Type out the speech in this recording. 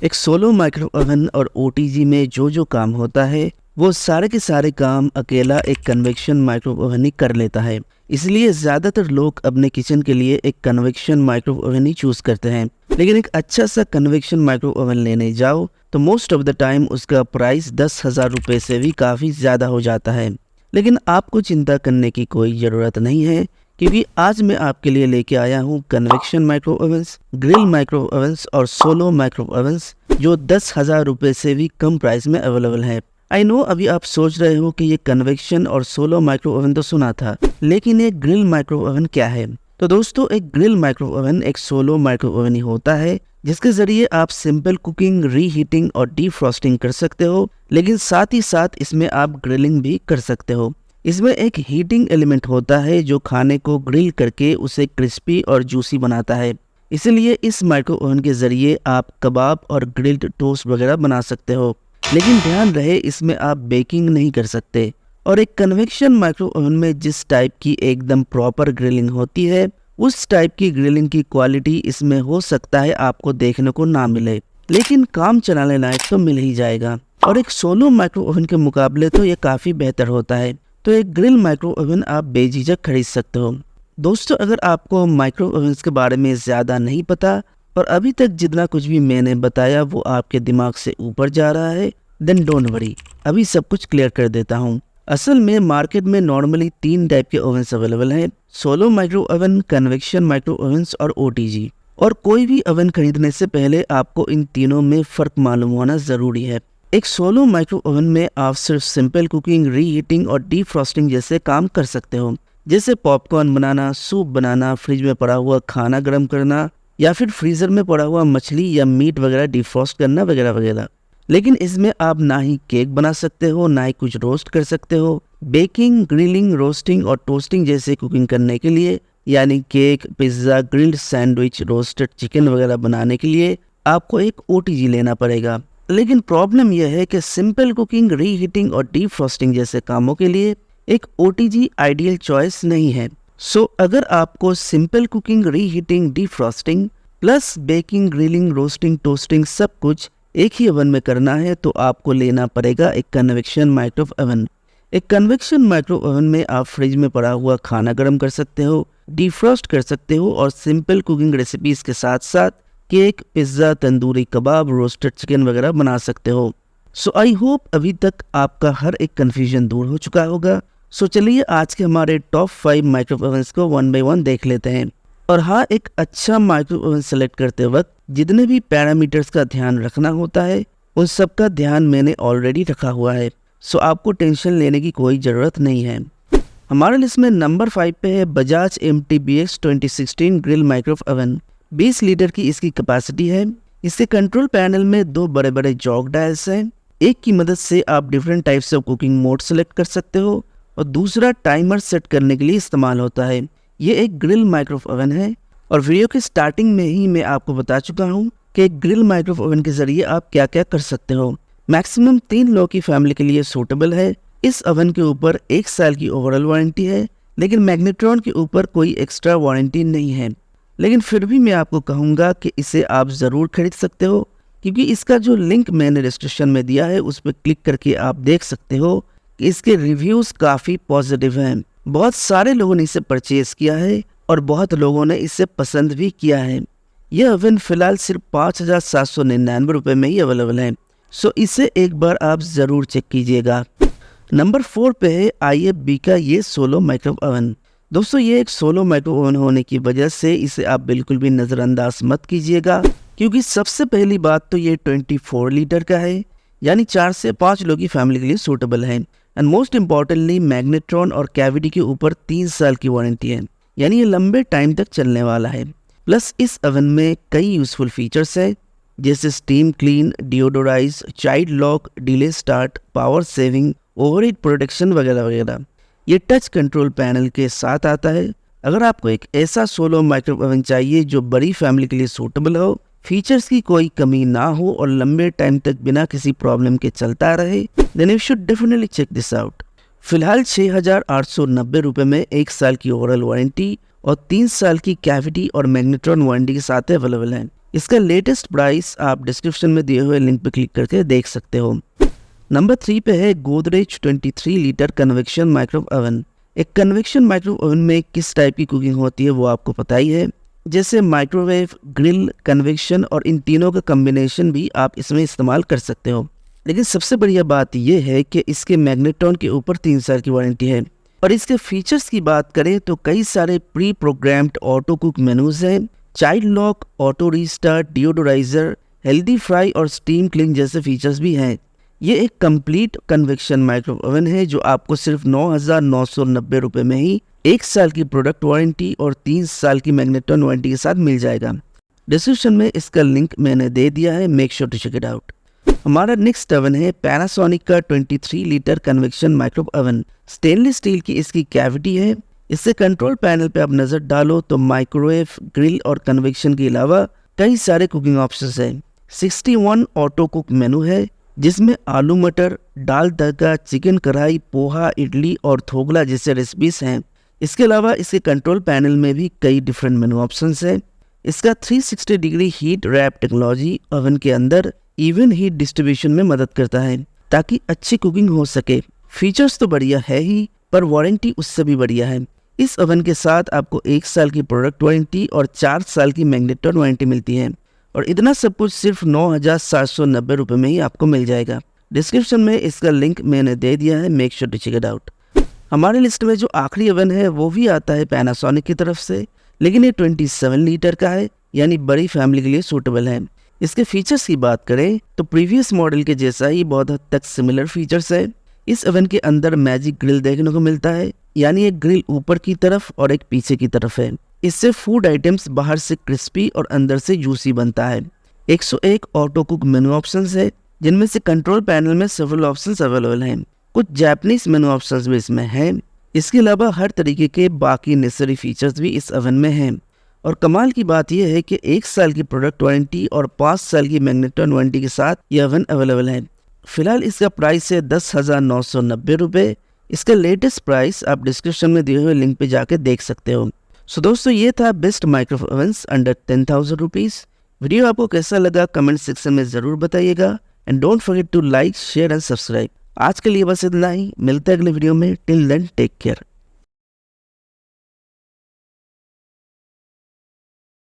एक solo micro oven और OTG में जो जो काम होता है वो सारे के सारे काम अकेला एक कन्वेक्शन माइक्रो ओवन ही कर लेता है। इसलिए ज़्यादातर लोग अपने किचन के लिए एक कन्वेक्शन माइक्रो ओवन ही चूज़ करते हैं। लेकिन एक अच्छा सा कन्वेक्शन माइक्रो ओवन लेने जाओ तो मोस्ट ऑफ द टाइम उसका प्राइस 10,000 रुपये से भी काफ़ी ज़्यादा हो जाता है। लेकिन आपको चिंता करने की कोई ज़रूरत नहीं है, क्योंकि आज मैं आपके लिए लेके आया हूँ convection micro ovens, grill micro ovens और सोलो माइक्रो ओवंस जो 10,000 रुपये से भी कम प्राइस में अवेलेबल है। आई नो अभी आप सोच रहे हो कि ये कन्वेक्शन और सोलो माइक्रो ओवन तो सुना था, लेकिन ये ग्रिल माइक्रो ओवन क्या है? तो दोस्तों, एक ग्रिल माइक्रो ओवन एक सोलो माइक्रो ओवन ही होता है जिसके जरिए आप सिंपल कुकिंग, रीहीटिंग और डीफ्रॉस्टिंग कर सकते हो, लेकिन साथ ही साथ इसमें आप ग्रिलिंग भी कर सकते हो। इसमें एक हीटिंग एलिमेंट होता है जो खाने को ग्रिल करके उसे क्रिस्पी और जूसी बनाता है। इसलिए इस माइक्रो ओवन के जरिए आप कबाब और ग्रिल्ड टोस्ट वगैरह बना सकते हो, लेकिन ध्यान रहे इसमें आप बेकिंग नहीं कर सकते। और एक कन्वेक्शन माइक्रो ओवन में जिस टाइप की एकदम प्रॉपर ग्रिलिंग होती है, उस टाइप की ग्रिलिंग की क्वालिटी इसमें हो सकता है आपको देखने को ना मिले, लेकिन काम चलाने लायक तो मिल ही जाएगा। और एक सोलो माइक्रो ओवन के मुकाबले तो ये काफ़ी बेहतर होता है। तो एक ग्रिल माइक्रो ओवन आप बेझिझक खरीद सकते हो। दोस्तों, अगर आपको माइक्रो ओवन्स के बारे में ज़्यादा नहीं पता और अभी तक जितना कुछ भी मैंने बताया वो आपके दिमाग से ऊपर जा रहा है, देन डोंट वरी, अभी सब कुछ क्लियर कर देता हूँ। असल में मार्केट में नॉर्मली 3 टाइप के ओवन्स अवेलेबल हैं: solo micro oven, convection micro ओवन्स और ओटीजी। और कोई भी ओवन खरीदने से पहले आपको इन तीनों में फ़र्क मालूम होना ज़रूरी है। एक सोलो माइक्रो ओवन में आप सिर्फ सिंपल कुकिंग, रीहीटिंग और डीफ्रॉस्टिंग जैसे काम कर सकते हो, जैसे पॉपकॉर्न बनाना, सूप बनाना, फ्रिज में पड़ा हुआ खाना गर्म करना या फिर फ्रीज़र में पड़ा हुआ मछली या मीट वगैरह डिफ्रॉस्ट करना वगैरह वगैरह। लेकिन इसमें आप ना ही केक बना सकते हो, ना ही कुछ रोस्ट कर सकते हो। बेकिंग, ग्रिलिंग, रोस्टिंग और टोस्टिंग जैसे कुकिंग करने के लिए, यानी cake, pizza, grilled sandwich, roasted chicken वगैरह बनाने के लिए आपको एक ओटीजी लेना पड़ेगा। लेकिन प्रॉब्लम यह है कि सिंपल कुकिंग, रीहीटिंग और डीफ्रॉस्टिंग जैसे कामों के लिए एक ओटीजी आइडियल चॉइस नहीं है। सो अगर आपको simple cooking, reheating, defrosting plus baking, grilling, roasting, toasting सब कुछ एक ही ओवन में करना है तो आपको लेना पड़ेगा एक कन्वेक्शन माइक्रो ओवन। एक कन्वेक्शन माइक्रो ओवन में आप फ्रिज में पड़ा हुआ खाना गर्म कर सकते हो, डिफ्रॉस्ट कर सकते हो और सिंपल कुकिंग रेसिपीज के साथ साथ केक, पिज्ज़ा, तंदूरी कबाब, रोस्टेड चिकन वगैरह बना सकते हो। सो आई होप अभी तक आपका हर एक कन्फ्यूजन दूर हो चुका होगा। सो चलिए आज के हमारे टॉप 5 माइक्रो ओवन्स को 1 बाय 1 देख लेते हैं। और हाँ, एक अच्छा माइक्रो ओवन सेलेक्ट करते वक्त जितने भी पैरामीटर्स का ध्यान रखना होता है उन सब का ध्यान मैंने ऑलरेडी रखा हुआ है। सो आपको टेंशन लेने की कोई ज़रूरत नहीं है। हमारे लिस्ट में नंबर 5 पे है Bajaj MTBX 2016 grill micro oven. 20 litre की इसकी कैपेसिटी है। इसके कंट्रोल पैनल में 2 बड़े बड़े जॉग डायल्स हैं। एक की मदद से आप different types of cooking mode select कर सकते हो और दूसरा टाइमर सेट करने के लिए इस्तेमाल होता है। ये एक ग्रिल माइक्रो ओवन है और वीडियो के स्टार्टिंग में ही मैं आपको बता चुका हूँ कि एक ग्रिल माइक्रो ओवन के जरिए आप क्या क्या कर सकते हो। मैक्सिमम 3 लोगों की फैमिली के लिए सूटेबल है। इस ओवन के ऊपर 1 साल की ओवरऑल वारंटी है, लेकिन मैग्नेट्रॉन के ऊपर कोई एक्स्ट्रा वारंटी नहीं है। लेकिन फिर भी मैं आपको कहूँगा कि इसे आप ज़रूर खरीद सकते हो, क्योंकि इसका जो लिंक मैंने डिस्क्रिप्शन में दिया है उस पर क्लिक करके आप देख सकते हो कि इसके रिव्यूज़ काफ़ी पॉजिटिव हैं। बहुत सारे लोगों ने इसे परचेज़ किया है और बहुत लोगों ने इसे पसंद भी किया है। यह ओवन फ़िलहाल सिर्फ 5,799 रुपये में ही अवेलेबल है। सो इसे एक बार आप ज़रूर चेक कीजिएगा। नंबर 4 पे है IFB का ये सोलो माइक्रो ओवन। दोस्तों, ये एक सोलो माइक्रो ओवन होने की वजह से इसे आप बिल्कुल भी नज़रअंदाज मत कीजिएगा, क्योंकि सबसे पहली बात तो ये 24 लीटर का है, यानी 4 से 5 लोगों की फैमिली के लिए सूटेबल है। एंड मोस्ट इम्पॉर्टेंटली मैग्नेट्रॉन और कैविटी के ऊपर 3 साल की वारंटी है, यानी ये लंबे टाइम तक चलने वाला है। प्लस इस ओवन में कई यूज़फुल फीचर्स हैं, जैसे steam clean, deodorize, child lock, delay start, power saving, overheat protection वगैरह वगैरह। ये टच कंट्रोल पैनल के साथ आता है। अगर आपको एक ऐसा सोलो माइक्रो ओवन चाहिए जो बड़ी फैमिली के लिए सूटेबल हो, फीचर्स की कोई कमी ना हो और लंबे टाइम तक बिना किसी प्रॉब्लम के चलता रहे, then you should definitely check this out. फिलहाल 6,890 रुपये में 1 साल की ओवरऑल वारंटी और 3 साल की कैविटी और मैग्नेट्रॉन वारंटी के साथ अवेलेबल है। इसका लेटेस्ट प्राइस आप डिस्क्रिप्शन में दिए हुए लिंक पर क्लिक करके देख सकते हो। नंबर 3 पे है Godrej 23 litre convection microwave oven. एक कन्वेक्शन माइक्रोवेव ओवन में किस टाइप की कुकिंग होती है वो आपको पता ही है। जैसे माइक्रोवेव, ग्रिल, कन्वेक्शन और इन तीनों का कम्बिनेशन भी आप इसमें इस्तेमाल कर सकते हो। लेकिन सबसे बढ़िया बात यह है कि इसके मैग्नेट्रॉन के ऊपर 3 साल की वारंटी है। और इसके फीचर्स की बात करें तो कई सारे pre programmed auto cook menus हैं, child lock, auto restart, deodorizer, healthy fry और स्टीम क्लीन जैसे फीचर्स भी हैं। ये एक कंप्लीट कन्वेक्शन माइक्रोवेव ओवन है जो आपको सिर्फ 9,990 रुपये में ही 1 साल की प्रोडक्ट वारंटी और 3 साल की मैग्नेट्रॉन वारंटी के साथ मिल जाएगा। डिस्क्रिप्शन में इसका लिंक मैंने दे दिया है, make sure to check it out. हमारा नेक्स्ट ओवन है पैनासोनिक का 23 litre convection microwave oven. Stainless steel की इसकी कैविटी है। इससे कंट्रोल पैनल पे आप नज़र डालो तो माइक्रोवेव, ग्रिल और कन्वेक्शन के अलावा कई सारे कुकिंग ऑप्शंस हैं। 61 ऑटो कुक मेनू है जिसमें आलू मटर, दाल तड़का, चिकन कढ़ाई, पोहा, इडली और थोगला जैसे रेसिपीज हैं। इसके अलावा इसके कंट्रोल पैनल में भी कई डिफरेंट मेनू ऑप्शंस हैं। इसका 360 degree heat wrap technology oven के अंदर इवन हीट डिस्ट्रीब्यूशन में मदद करता है ताकि अच्छी कुकिंग हो सके। फीचर्स तो बढ़िया है ही, पर वारंटी उससे भी बढ़िया है। इस ओवन के साथ आपको 1 साल की प्रोडक्ट वारंटी और 4 साल की मैग्नेट्रॉन वारंटी मिलती है। और इतना सब कुछ सिर्फ 9,790 रुपये में ही आपको मिल जाएगा। डिस्क्रिप्शन में इसका लिंक मैंने दे दिया है, make sure to check it out. हमारे लिस्ट में जो आखिरी ओवन है वो भी आता है पैनासोनिक की तरफ से, लेकिन ये 27 लीटर का है, यानी बड़ी फैमिली के लिए सूटेबल है। इसके फीचर्स की बात करें तो प्रीवियस मॉडल के जैसा ही बहुत हद तक सिमिलर फीचर्स है। इस ओवन के अंदर मैजिक ग्रिल देखने को मिलता है, यानी एक ग्रिल ऊपर की तरफ और एक पीछे की तरफ है। इससे फूड आइटम्स बाहर से क्रिस्पी और अंदर से जूसी बनता है। 101 ऑटो कुक मेनू ऑप्शंस है जिनमें से कंट्रोल पैनल में सेवरल ऑप्शंस अवेलेबल हैं। कुछ जापानीज मेनू ऑप्शंस भी इसमें हैं। इसके अलावा हर तरीके के बाकी नेसेसरी फीचर्स भी इस ओवन में हैं। और कमाल की बात यह है कि 1 साल की प्रोडक्ट वारंटी और 5 साल की मैग्नेट्रॉन वारंटी के साथ यह ओवन अवेलेबल है। फिलहाल इसका प्राइस है 10,990 रुपये। इसका लेटेस्ट प्राइस आप डिस्क्रिप्शन में दिए हुए लिंक पे जाके देख सकते हो। सो दोस्तों, ये था best microwave ovens under 10,000 rupees. Video आपको कैसा लगा कमेंट सेक्शन में ज़रूर बताइएगा and don't forget to like, share and subscribe. आज के लिए बस इतना ही, मिलते हैं अगले वीडियो में। Till then take care.